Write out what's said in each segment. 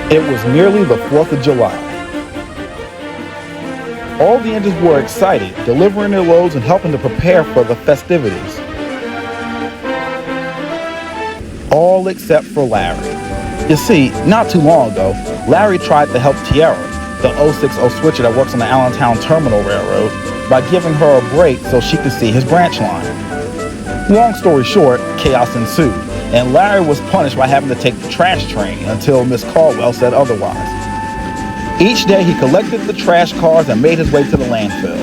It was nearly the 4th of July. All the engines were excited, delivering their loads and helping to prepare for the festivities. All except for Larry. You see, not too long ago, Larry tried to help Tiera, the 060 switcher that works on the Allentown Terminal Railroad, by giving her a break so she could see his branch line. Long story short, chaos ensued, and Larry was punished by having to take the trash train until Miss Caldwell said otherwise. Each day he collected the trash cars and made his way to the landfill.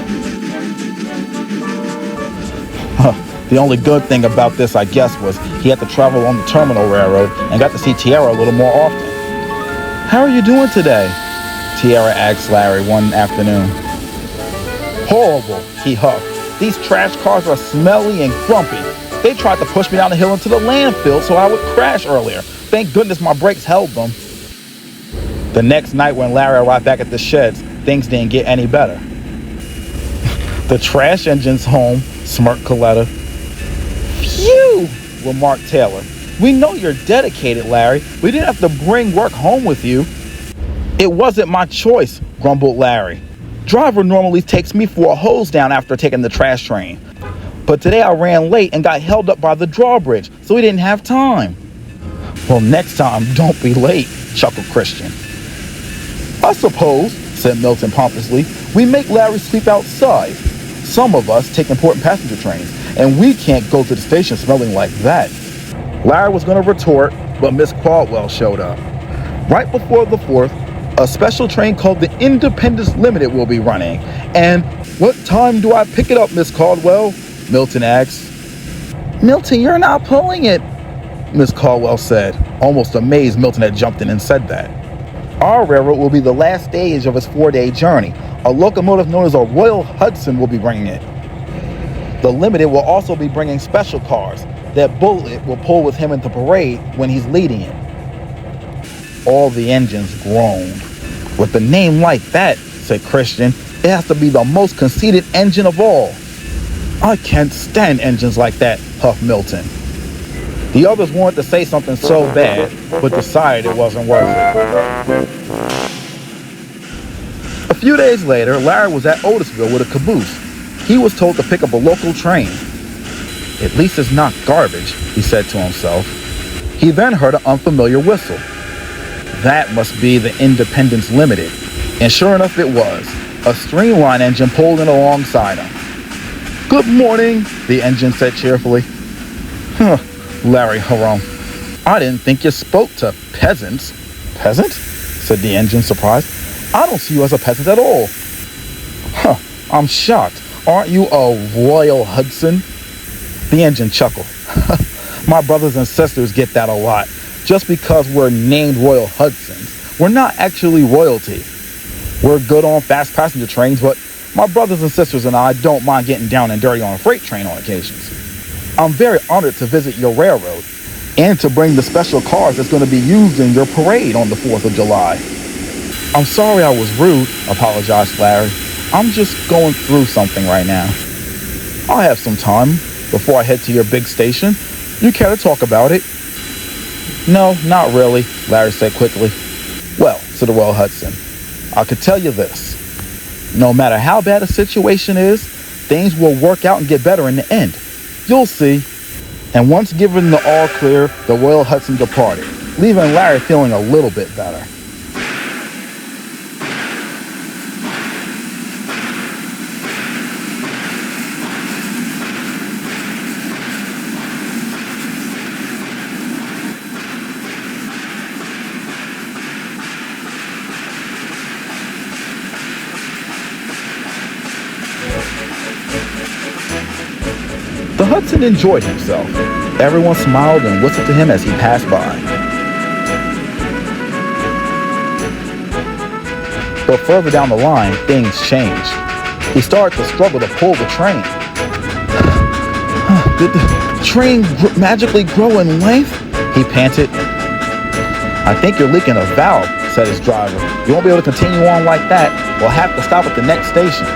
The only good thing about this, I guess, was he had to travel on the Terminal Railroad and got to see Tiera a little more often. "How are you doing today?" Tiera asked Larry one afternoon. "Horrible," he huffed. "These trash cars are smelly and grumpy. They tried to push me down the hill into the landfill so I would crash earlier. Thank goodness my brakes held them." The next night when Larry arrived back at the sheds, things didn't get any better. "The trash engine's home," smirked Coletta. "Phew," remarked Taylor. "We know you're dedicated, Larry. We didn't have to bring work home with you." "It wasn't my choice," grumbled Larry. "Driver normally takes me for a hose down after taking the trash train. But today I ran late and got held up by the drawbridge, so we didn't have time." "Well, next time, don't be late," chuckled Christian. "I suppose," said Milton pompously, "we make Larry sleep outside. Some of us take important passenger trains, and we can't go to the station smelling like that." Larry was going to retort, but Miss Caldwell showed up. "Right before the 4th, a special train called the Independence Limited will be running. And what time do I pick it up, Miss Caldwell?" Milton asked. "Milton, you're not pulling it," Miss Caldwell said, almost amazed Milton had jumped in and said that. "Our railroad will be the last stage of its 4-day journey. A locomotive known as a Royal Hudson will be bringing it. The Limited will also be bringing special cars that Bullet will pull with him into parade when he's leading it." All the engines groaned. "With a name like that," said Christian, "it has to be the most conceited engine of all." "I can't stand engines like that," huffed Milton. The others wanted to say something so bad, but decided it wasn't worth it. A few days later, Larry was at Otisville with a caboose. He was told to pick up a local train. "At least it's not garbage," he said to himself. He then heard an unfamiliar whistle. That must be the Independence Limited. And sure enough it was. A streamline engine pulled in alongside him. "Good morning," the engine said cheerfully. "Huh," Larry hummed. "I didn't think you spoke to peasants." "Peasant?" said the engine, surprised. "I don't see you as a peasant at all." "Huh, I'm shocked. Aren't you a Royal Hudson?" The engine chuckled. "My brothers and sisters get that a lot. Just because we're named Royal Hudsons, we're not actually royalty. We're good on fast passenger trains, but my brothers and sisters and I don't mind getting down and dirty on a freight train on occasions. I'm very honored to visit your railroad and to bring the special cars that's going to be used in your parade on the 4th of July." "I'm sorry I was rude," apologized Larry. "I'm just going through something right now." "I'll have some time before I head to your big station. You care to talk about it?" "No, not really," Larry said quickly. "Well," said the Royal Hudson, "I could tell you this. No matter how bad a situation is, things will work out and get better in the end. You'll see." And once given the all clear, the Royal Hudson departed, leaving Larry feeling a little bit better. The Hudson enjoyed himself. Everyone smiled and whistled to him as he passed by. But further down the line, things changed. He started to struggle to pull the train. "Did the train magically grow in length?" he panted. "I think you're leaking a valve," said his driver. "You won't be able to continue on like that. We'll have to stop at the next station."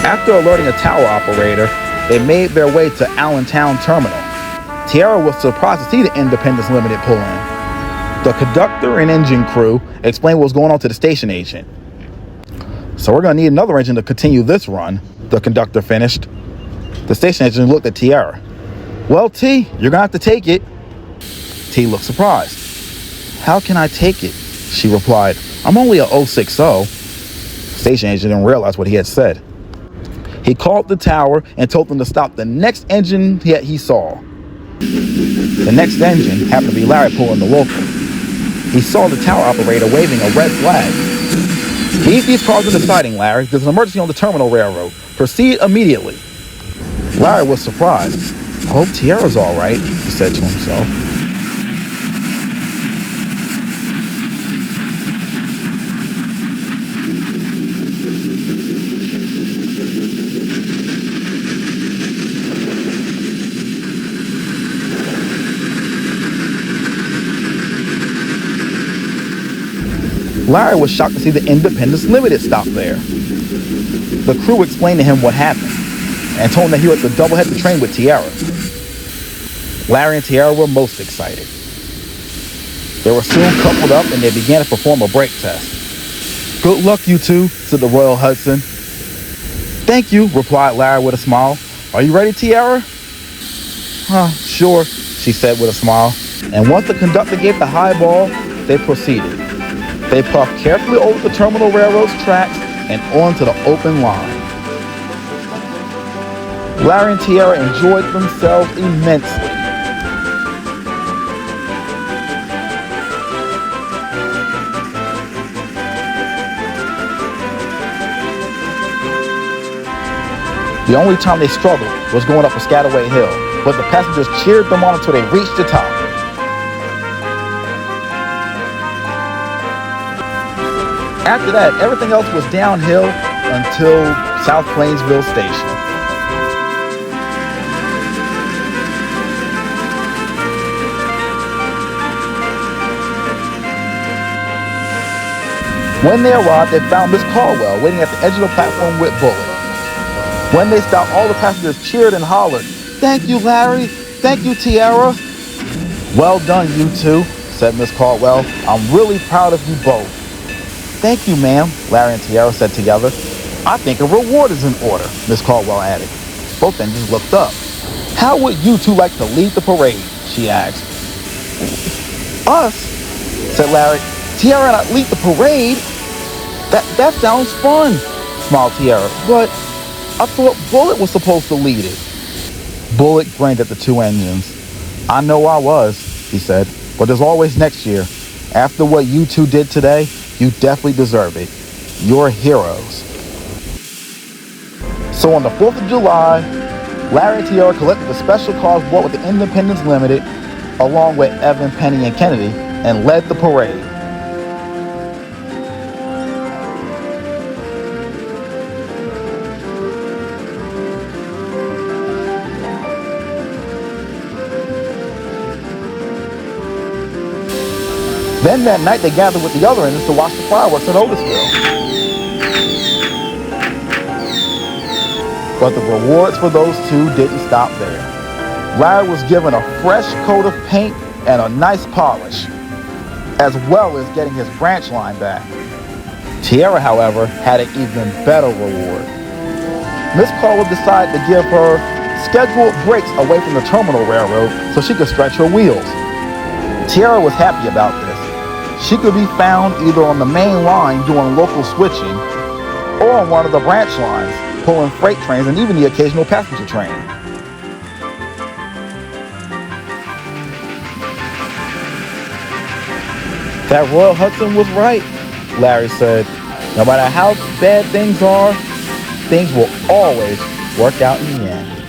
After alerting a tower operator, they made their way to Allentown Terminal. Tiera was surprised to see the Independence Limited pull in. The conductor and engine crew explained what was going on to the station agent. So we're going to need another engine to continue this run, the conductor finished. The station agent looked at Tiera. Well, T, you're going to have to take it. T looked surprised. How can I take it? She replied, I'm only a 060. Station agent didn't realize what he had said. He called the tower and told them to stop the next engine that he saw. The next engine happened to be Larry pulling the local. He saw the tower operator waving a red flag. Keep these cars in the siding, Larry. There's an emergency on the terminal railroad. Proceed immediately. Larry was surprised. I hope Tiera's all right, he said to himself. Larry was shocked to see the Independence Limited stop there. The crew explained to him what happened and told him that he was to double-head the train with Tiera. Larry and Tiera were most excited. They were soon coupled up and they began to perform a brake test. Good luck, you two, said the Royal Hudson. Thank you, replied Larry with a smile. Are you ready, Tiera? Sure, she said with a smile. And once the conductor gave the high ball, they proceeded. They puffed carefully over the terminal railroad's tracks and onto the open line. Larry and Tiera enjoyed themselves immensely. The only time they struggled was going up Piscataway Hill, but the passengers cheered them on until they reached the top. After that, everything else was downhill until South Plainsville Station. When they arrived, they found Miss Caldwell waiting at the edge of the platform with Bullet. When they stopped, all the passengers cheered and hollered, "Thank you, Larry. Thank you, Tiera." "Well done, you two," said Miss Caldwell. "I'm really proud of you both." "Thank you, ma'am," Larry and Tiera said together. "I think a reward is in order," Miss Caldwell added. Both engines looked up. "How would you two like to lead the parade?" she asked. "Us?" said Larry. "Tiera and I lead the parade? That sounds fun," smiled Tiera. "But I thought Bullet was supposed to lead it." Bullet grinned at the two engines. "I know I was," he said, "but there's always next year. After what you two did today, you definitely deserve it. You're heroes." So on the 4th of July, Larry and Tiera collected the special cars bought with the Independence Limited, along with Evan, Penny, and Kennedy, and led the parade. Then that night they gathered with the other engines to watch the fireworks at Otisville. But the rewards for those two didn't stop there. Larry was given a fresh coat of paint and a nice polish, as well as getting his branch line back. Tiera, however, had an even better reward. Miss Caldwell decided to give her scheduled breaks away from the terminal railroad so she could stretch her wheels. Tiera was happy about this. She could be found either on the main line doing local switching or on one of the branch lines pulling freight trains and even the occasional passenger train. That Royal Hudson was right, Larry said. No matter how bad things are, things will always work out in the end.